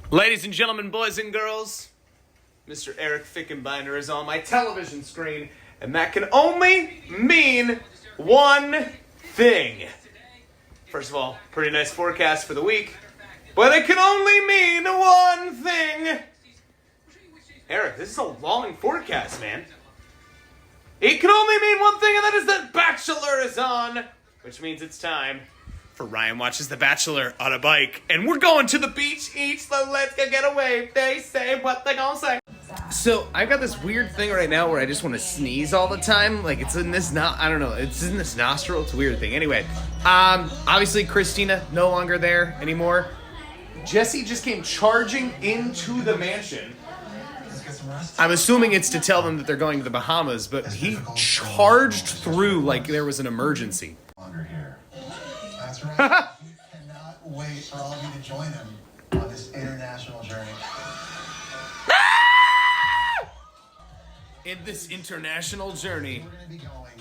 Ladies and gentlemen, boys and girls, Mr. Eric Fickenbinder is on my television screen, and that can only mean one thing. First of all, pretty nice forecast for the week, but it can only mean one thing. Eric, this is a long forecast, man. It can only mean one thing, and that is that Bachelor is on, which means it's time for Ryan Watches The Bachelor on a bike. And we're going to the beach each, so let's get away. They say what they gonna say. So I got this weird thing right now where I just want to sneeze all the time. Like it's in this, I don't know, it's in this nostril. It's a weird thing. Anyway, obviously Christina no longer there anymore. Jesse just came charging into the mansion. I'm assuming it's to tell them that they're going to the Bahamas, but he charged through like there was an emergency. That's right. We cannot wait for all of you to join him on this international journey. In this international journey, We're going to be going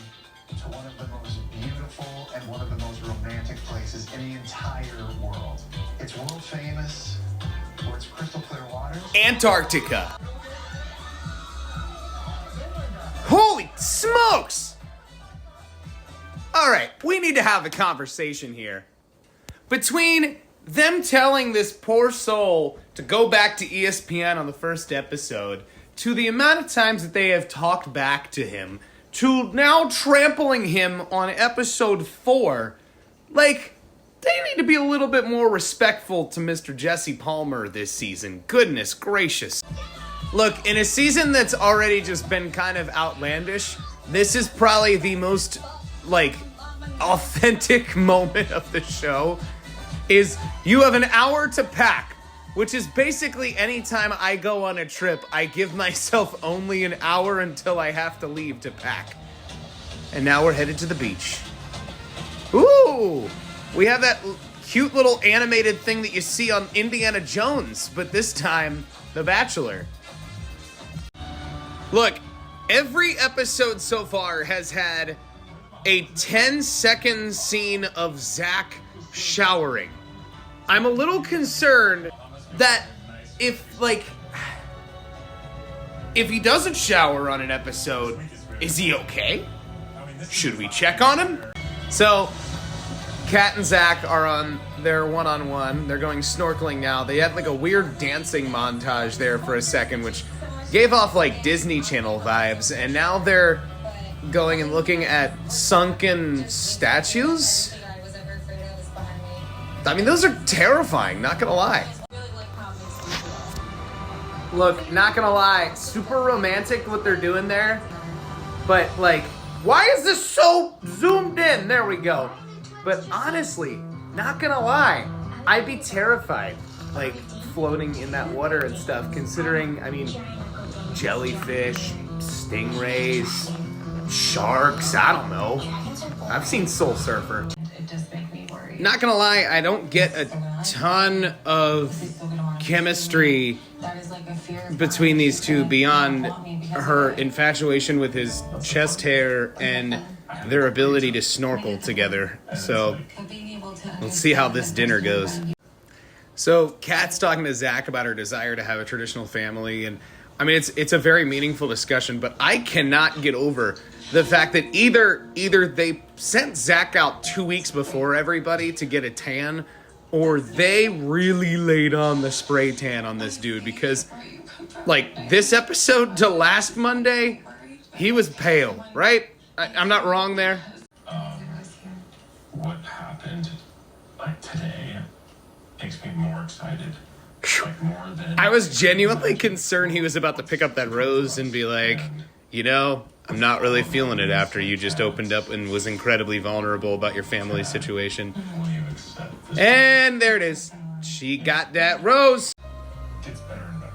to one of the most beautiful and one of the most romantic places in the entire world. It's world famous for its crystal clear waters. Antarctica. Holy smokes! All right, we need to have a conversation here. Between them telling this poor soul to go back to ESPN on the first episode, to the amount of times that they have talked back to him, to now trampling him on episode 4, like, they need to be a little bit more respectful to Mr. Jesse Palmer this season. Goodness gracious. Look, in a season that's already just been kind of outlandish, this is probably the most, authentic moment of the show. Is you have an hour to pack, which is basically anytime I go on a trip, I give myself only an hour until I have to leave to pack. And now we're headed to the beach. Ooh, we have that cute little animated thing that you see on Indiana Jones, but this time, The Bachelor. Look, every episode so far has had a 10-second scene of Zach showering. I'm a little concerned that if he doesn't shower on an episode, is he okay? Should we check on him? So, Kat and Zach are on their one-on-one. They're going snorkeling now. They had a weird dancing montage there for a second, which gave off Disney Channel vibes, and now they're going and looking at sunken statues. I mean, those are terrifying, not gonna lie. Look, not gonna lie, super romantic what they're doing there, but why is this so zoomed in? There we go. But honestly, not gonna lie, I'd be terrified, floating in that water and stuff, considering, jellyfish, stingrays, sharks, I don't know. I've seen Soul Surfer. It does make me worry. Not gonna lie, I don't get a ton of chemistry between these two beyond her infatuation with his chest hair and their ability to snorkel together. So let's see how this dinner goes. So Kat's talking to Zach about her desire to have a traditional family, and it's a very meaningful discussion, but I cannot get over the fact that either they sent Zach out 2 weeks before everybody to get a tan, or they really laid on the spray tan on this dude, because this episode to last Monday, he was pale, right? I'm not wrong there? What happened today makes me more excited. More than I was genuinely concerned he was about to pick up that rose and be like, I'm not really feeling it after you just opened up and was incredibly vulnerable about your family situation. will you accept this? And there it is. She got that rose. Gets better and better.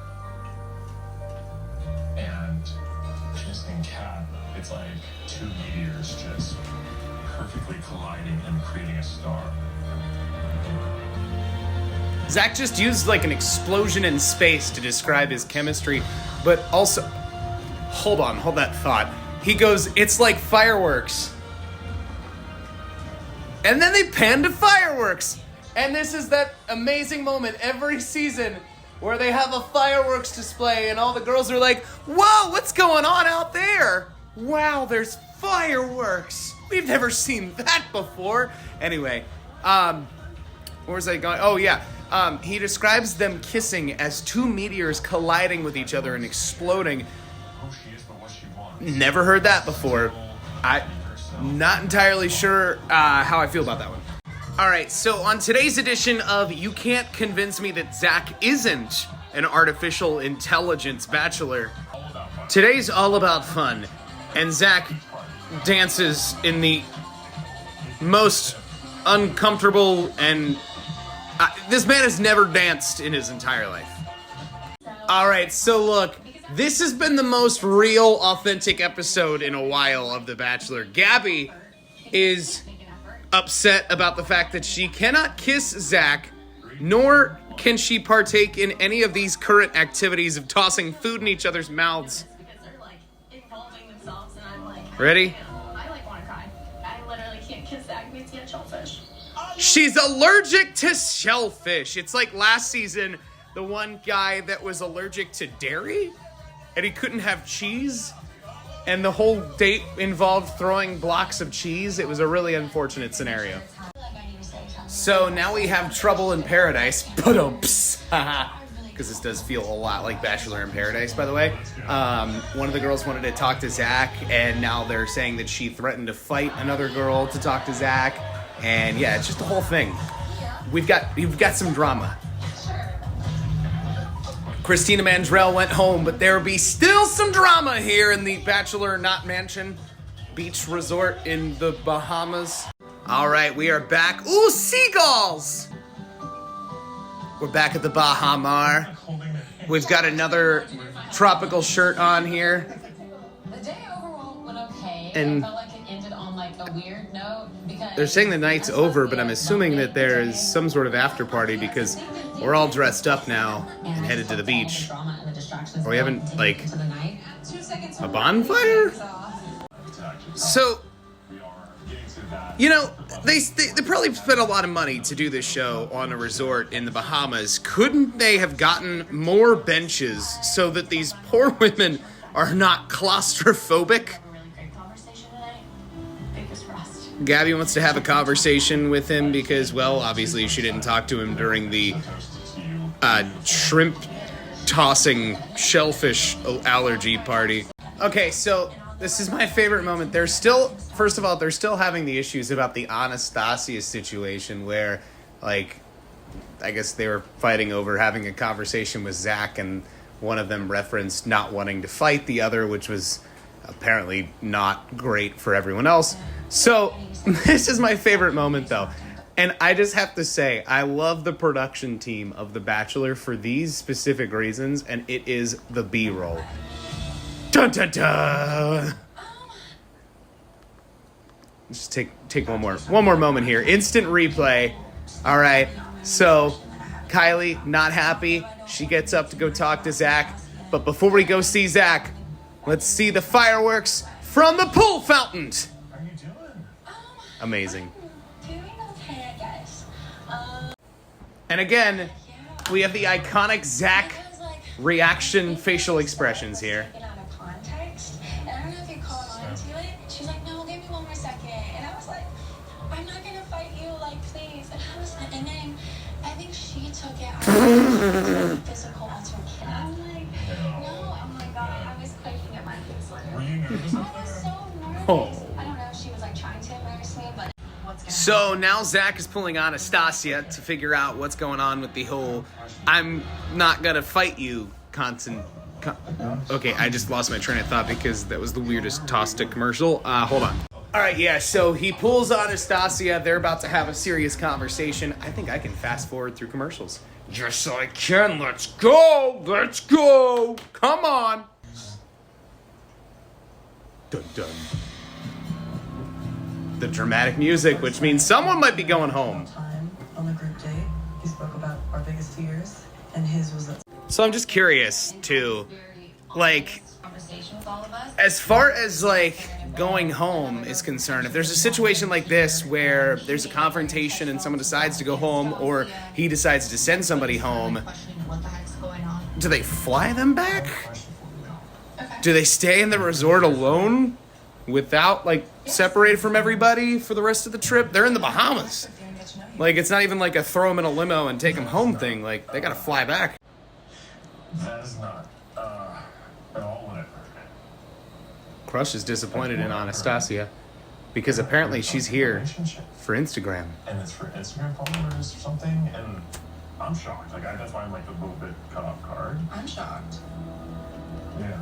And just in Cat, it's like two meteors just perfectly colliding and creating a star. Zach just used an explosion in space to describe his chemistry, but also, hold that thought. He goes, it's like fireworks. And then they pan to fireworks. And this is that amazing moment every season where they have a fireworks display and all the girls are like, whoa, what's going on out there? Wow, there's fireworks. We've never seen that before. Anyway, where was I going? Oh, yeah. He describes them kissing as two meteors colliding with each other and exploding. Never heard that before. I'm not entirely sure how I feel about that one. All right, so on today's edition of You Can't Convince Me That Zach Isn't an Artificial Intelligence Bachelor, today's all about fun. And Zach dances in the most uncomfortable and... this man has never danced in his entire life. All right, so look, this has been the most real, authentic episode in a while of The Bachelor. Gabby is upset about the fact that she cannot kiss Zach, nor can she partake in any of these current activities of tossing food in each other's mouths. Ready? I want to cry. I literally can't kiss Zach. It makes me a shellfish. She's allergic to shellfish. It's like last season, the one guy that was allergic to dairy, and he couldn't have cheese, and the whole date involved throwing blocks of cheese. It was a really unfortunate scenario. So now we have Trouble in Paradise. Because this does feel a lot like Bachelor in Paradise, by the way. One of the girls wanted to talk to Zach, and now they're saying that she threatened to fight another girl to talk to Zach. And yeah, it's just the whole thing. We've got some drama. Christina Mandrell went home, but there will be still some drama here in the Bachelor Not Mansion Beach Resort in the Bahamas. All right, we are back. Ooh, seagulls! We're back at the Bahamar. We've got another tropical shirt on here. The day overall went okay. And I felt like it ended on a weird note because they're saying the night's over, but I'm assuming that there is some sort of after party because we're all dressed up now and headed to the beach. Or we haven't, a bonfire? So, you know, they probably spent a lot of money to do this show on a resort in the Bahamas. Couldn't they have gotten more benches so that these poor women are not claustrophobic? Gabby wants to have a conversation with him because, well, obviously she didn't talk to him during the shrimp tossing shellfish allergy party. Okay, so this is my favorite moment. They're still having the issues about the Anastasia situation where, I guess they were fighting over having a conversation with Zach, and one of them referenced not wanting to fight the other, which was apparently not great for everyone else. So, this is my favorite moment, though. And I just have to say, I love the production team of The Bachelor for these specific reasons, and it is the B-roll. Dun dun dun! Just take one more moment here. Instant replay. All right, so Kylie, not happy. She gets up to go talk to Zach. But before we go see Zach, let's see the fireworks from the pool fountain. How are you doing? Amazing. Doing okay, I guess. And again, we have the iconic Zach reaction facial expressions here. Out of context, and I don't know if you caught on to it. She's like, "No, give me one more second," and I was like, "I'm not gonna fight you, please." And then I think she took it as physical altercation. I'm like, "No, oh my god!" I was quaking at my face. Were you nervous? I was so nervous. Oh. I don't know if she was trying to embarrass me, but what's gonna So now Zach is pulling Anastasia to figure out what's going on with the whole "I'm not gonna fight you" okay, I just lost my train of thought because that was the weirdest Tosta commercial. Hold on. All right, yeah, so he pulls Anastasia. They're about to have a serious conversation. I think I can fast forward through commercials. Yes, I can. Let's go. Let's go. Come on. Dun dun. The dramatic music, which means someone might be going home. Time on the group date, he spoke about our biggest fears, and his was that. So I'm just curious, too, conversation with all of us? as far as, going home is concerned, if there's a situation like this where there's a confrontation and someone decides to go home or he decides to send somebody home, What the heck's going do they fly them back? Question for you, though. Okay. Do they stay in the resort alone without, like, separated from everybody for the rest of the trip? They're in the Bahamas. Like, it's not even like a throw them in a limo and take them home thing. Like, they gotta fly back. That is not at all what I've heard. Crush is disappointed in Anastasia because apparently she's here Relationship. for Instagram. And it's for Instagram followers or something, and I'm shocked. Like, that's why I'm like a little bit cut off guard. I'm shocked. Yeah.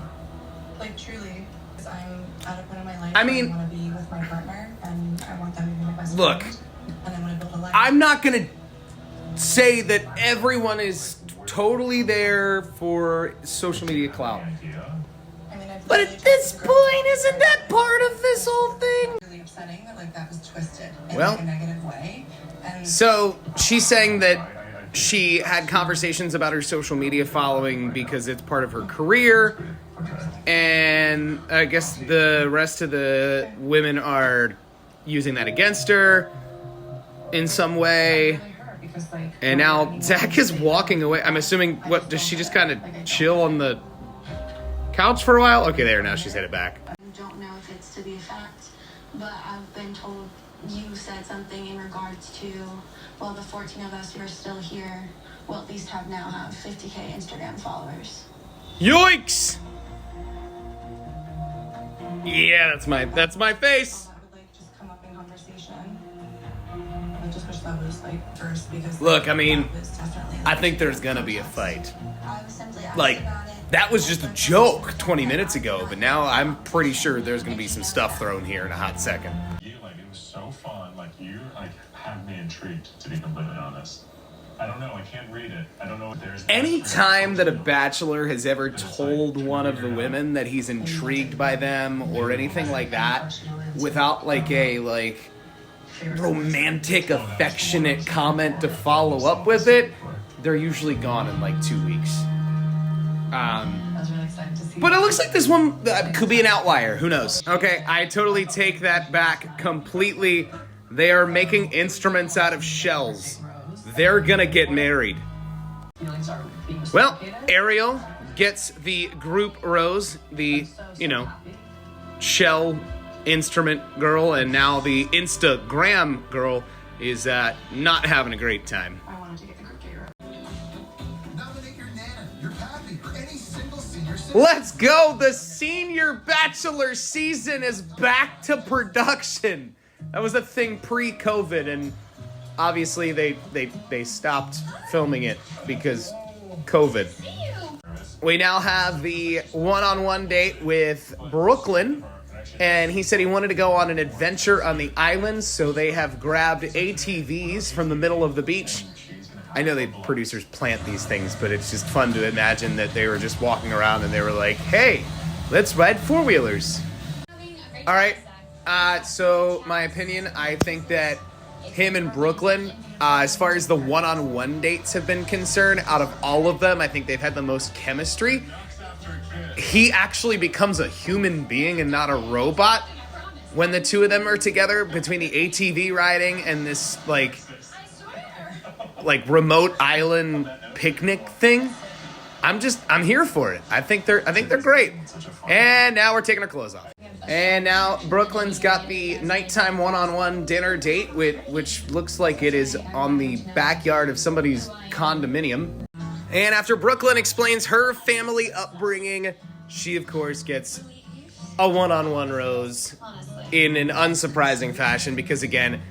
Like, truly. Because I'm at a point in my life I where mean- I want to be with my partner, and I want them to be my best Look, friend. And I want to build a life. I'm not gonna say that everyone is totally there for social media clout. Idea. I mean, I've But literally at this talked to girls point, isn't that part of this whole thing? really upsetting that like that was twisted in Well- like a negative way. And So she's saying that she had conversations about her social media following because it's part of her career, and I guess the rest of the women are using that against her in some way. really hurt because like And now Zach is walking away. I'm assuming, what, does she just kind of chill on the couch for a while? Okay, there, now she's headed back. I don't know if it's to be a fact, but I've been told you said something in regards to, well, the 14 of us who are still here will at least have 50K Instagram followers. Yoinks! Yeah, that's my face. that would like just come up in conversation. I just wish that was like first because Look, I mean, that was definitely, I think there's gonna be a fight. I was simply asked Like, about it. that was just a joke 20 minutes ago, but now I'm pretty sure there's gonna be some stuff thrown here in a hot second. You, like, it was so fun. Like, you, like, had me intrigued, to be completely honest. I don't know. I can't read it. I don't know if there's... Any time that a bachelor has ever told one of the women that he's intrigued by them or anything like that without like a romantic, affectionate comment to follow up with it, they're usually gone in like 2 weeks. I was really excited to see. But it looks like this one could be an outlier. Who knows? Okay, I totally take that back completely. They are making instruments out of shells. They're gonna get married. feelings are being Well, reciprocated. Ariel gets the group rose, the, shell instrument girl, and now the Instagram girl is not having a great time. I wanted to get the group together. Nominate your nana, your pappy, or any single senior citizen. Let's go! The senior bachelor season is back to production. That was a thing pre-COVID, and obviously they stopped filming it because COVID. We now have the one-on-one date with Brooklyn, and he said he wanted to go on an adventure on the island, so they have grabbed ATVs from the middle of the beach. I know the producers plant these things, but it's just fun to imagine that they were just walking around and they were like, hey, let's ride four-wheelers. All right, so my opinion, I think that him and Brooklyn, as far as the one-on-one dates have been concerned, out of all of them, I think they've had the most chemistry. He actually becomes a human being and not a robot when the two of them are together, between the ATV riding and this like remote island picnic thing. I'm here for it. I think they're great. And now we're taking our clothes off. And now Brooklyn's got the nighttime one-on-one dinner date, which looks like it is on the backyard of somebody's condominium. And after Brooklyn explains her family upbringing, she of course gets a one-on-one rose in an unsurprising fashion because, again,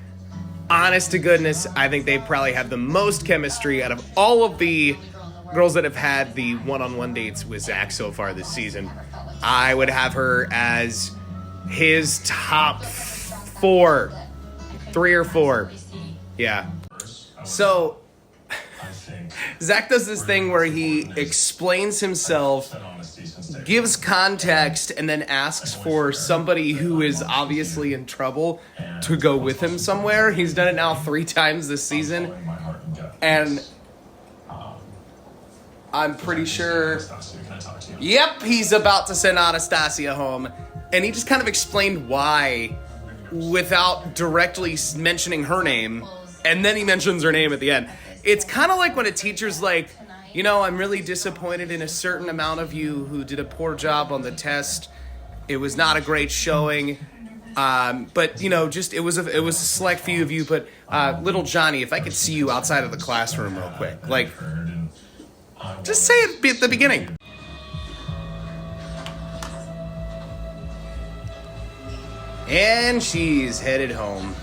honest to goodness, I think they probably have the most chemistry out of all of the girls that have had the one-on-one dates with Zach so far this season. I would have her as his top 3 or 4. Yeah. So Zach does this thing where he explains himself, gives context, and then asks for somebody who is obviously in trouble to go with him somewhere. He's done it now 3 times this season, and I'm pretty sure, yep, he's about to send Anastasia home. And he just kind of explained why without directly mentioning her name, and then he mentions her name at the end. It's kind of like when a teacher's like, you know, I'm really disappointed in a certain amount of you who did a poor job on the test. It was not a great showing. But, you know, just it was a select few of you. But little Johnny, if I could see you outside of the classroom real quick. Like, just say it at the beginning. And she's headed home.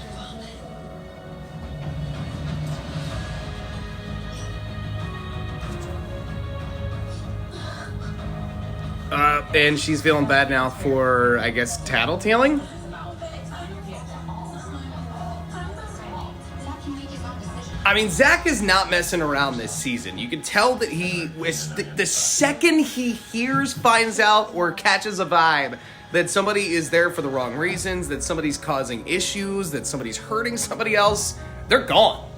And she's feeling bad now for, I guess, tattletaling? I mean, Zach is not messing around this season. You can tell that he is the second he finds out, or catches a vibe that somebody is there for the wrong reasons, that somebody's causing issues, that somebody's hurting somebody else, they're gone.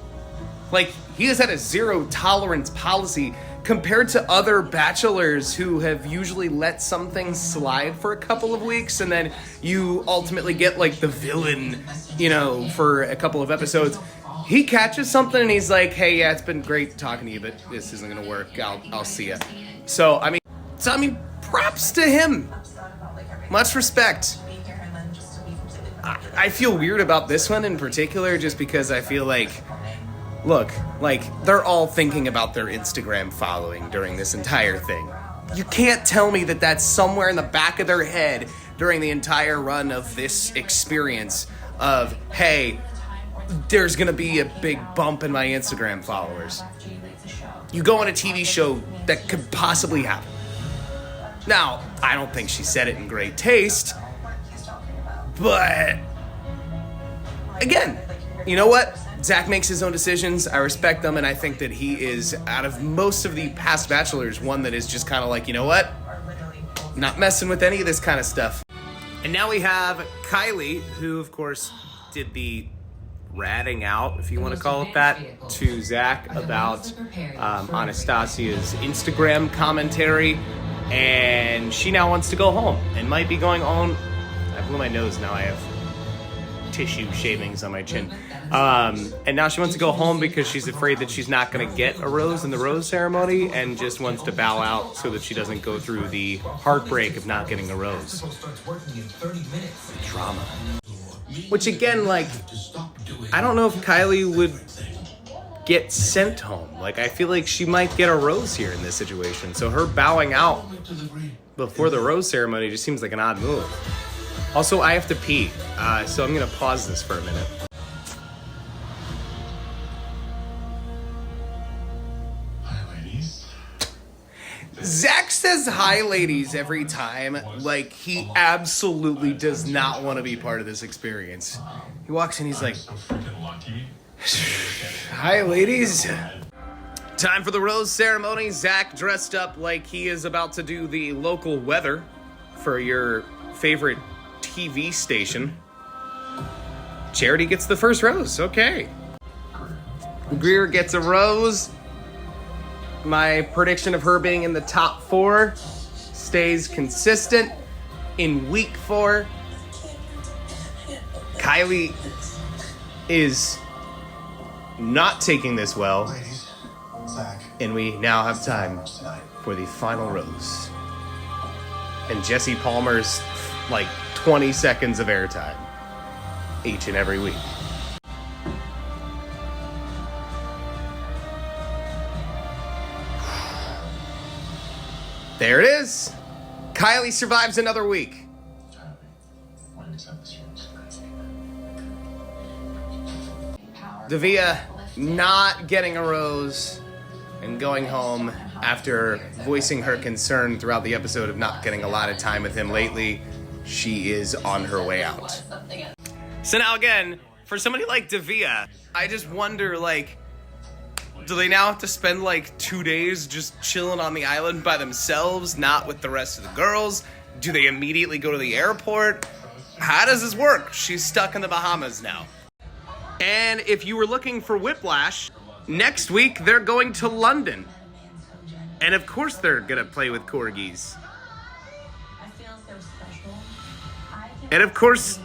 Like, he has had a zero tolerance policy compared to other bachelors who have usually let some things slide for a couple of weeks, and then you ultimately get like the villain, you know, for a couple of episodes. He catches something and he's like, hey, yeah, it's been great talking to you, but this isn't gonna work. I'll see ya. So I mean, props to him. Much respect. I feel weird about this one in particular, just because I feel like, look, like, they're all thinking about their Instagram following during this entire thing. You can't tell me that that's somewhere in the back of their head during the entire run of this experience of, hey, there's gonna be a big bump in my Instagram followers. You go on a TV show, that could possibly happen. Now, I don't think she said it in great taste, but again, you know what? Zach makes his own decisions. I respect them, and I think that he is, out of most of the past bachelors, one that is just kind of like, you know what? Not messing with any of this kind of stuff. And now we have Kylie, who, of course, did the ratting out, if you want to call it that, to Zach about Anastasia's Instagram commentary. And she now wants to go home and might be going on. I blew my nose, now I have tissue shavings on my chin. And now she wants to go home because she's afraid that she's not going to get a rose in the rose ceremony, and just wants to bow out so that she doesn't go through the heartbreak of not getting a rose. Drama. Which again, like, I don't know if Kylie would get sent home. Like, I feel like she might get a rose here in this situation. So her bowing out before the rose ceremony just seems like an odd move. Also, I have to pee, so I'm gonna pause this for a minute. Hi, ladies. Zach says hi, ladies, every time, like he absolutely does not want to be part of this experience. He walks in, he's like, So freaking lucky. hi, ladies. Time for the rose ceremony. Zach dressed up like he is about to do the local weather for your favorite TV station. Charity gets the first rose. Okay. Greer gets a rose. My prediction of her being in the top 4 stays consistent. In week 4, Kylie is not taking this well. Ladies, Zach, And we now have time tonight. for the final rose. And Jesse Palmer's like 20 seconds of airtime each and every week. There it is. Kylie survives another week. Davia not getting a rose and going home after voicing her concern throughout the episode of not getting a lot of time with him lately. She is on her way out. So now again, for somebody like Davia, I just wonder, like, do they now have to spend like 2 days just chilling on the island by themselves, not with the rest of the girls? Do they immediately go to the airport? How does this work? She's stuck in the Bahamas now. And if you were looking for Whiplash, next week they're going to London. And of course they're gonna play with corgis. And of course,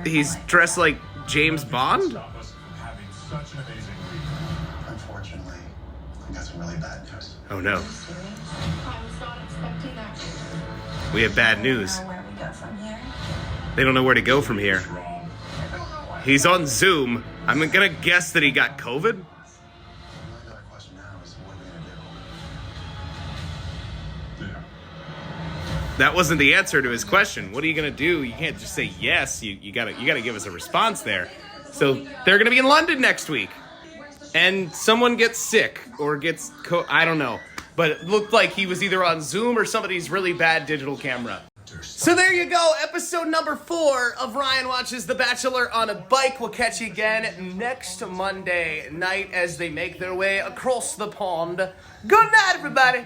he's dressed like James Bond? Stop us from having such an amazing week. Unfortunately. bad news. Oh no. I was not expecting that. We have bad news. Know where we go from here. They don't know where to go from here. Wrong. He's on Zoom. I'm gonna guess that he got COVID. The only other question now is what are we gonna do? Yeah. That wasn't the answer to his question. What are you gonna do? You can't just say yes. You gotta give us a response there. So they're gonna be in London next week, and someone gets sick or gets I don't know, but it looked like he was either on Zoom or somebody's really bad digital camera. So there you go, episode number 4 of Ryan Watches The Bachelor on a Bike. We'll catch you again next Monday night as they make their way across the pond. Good night, everybody.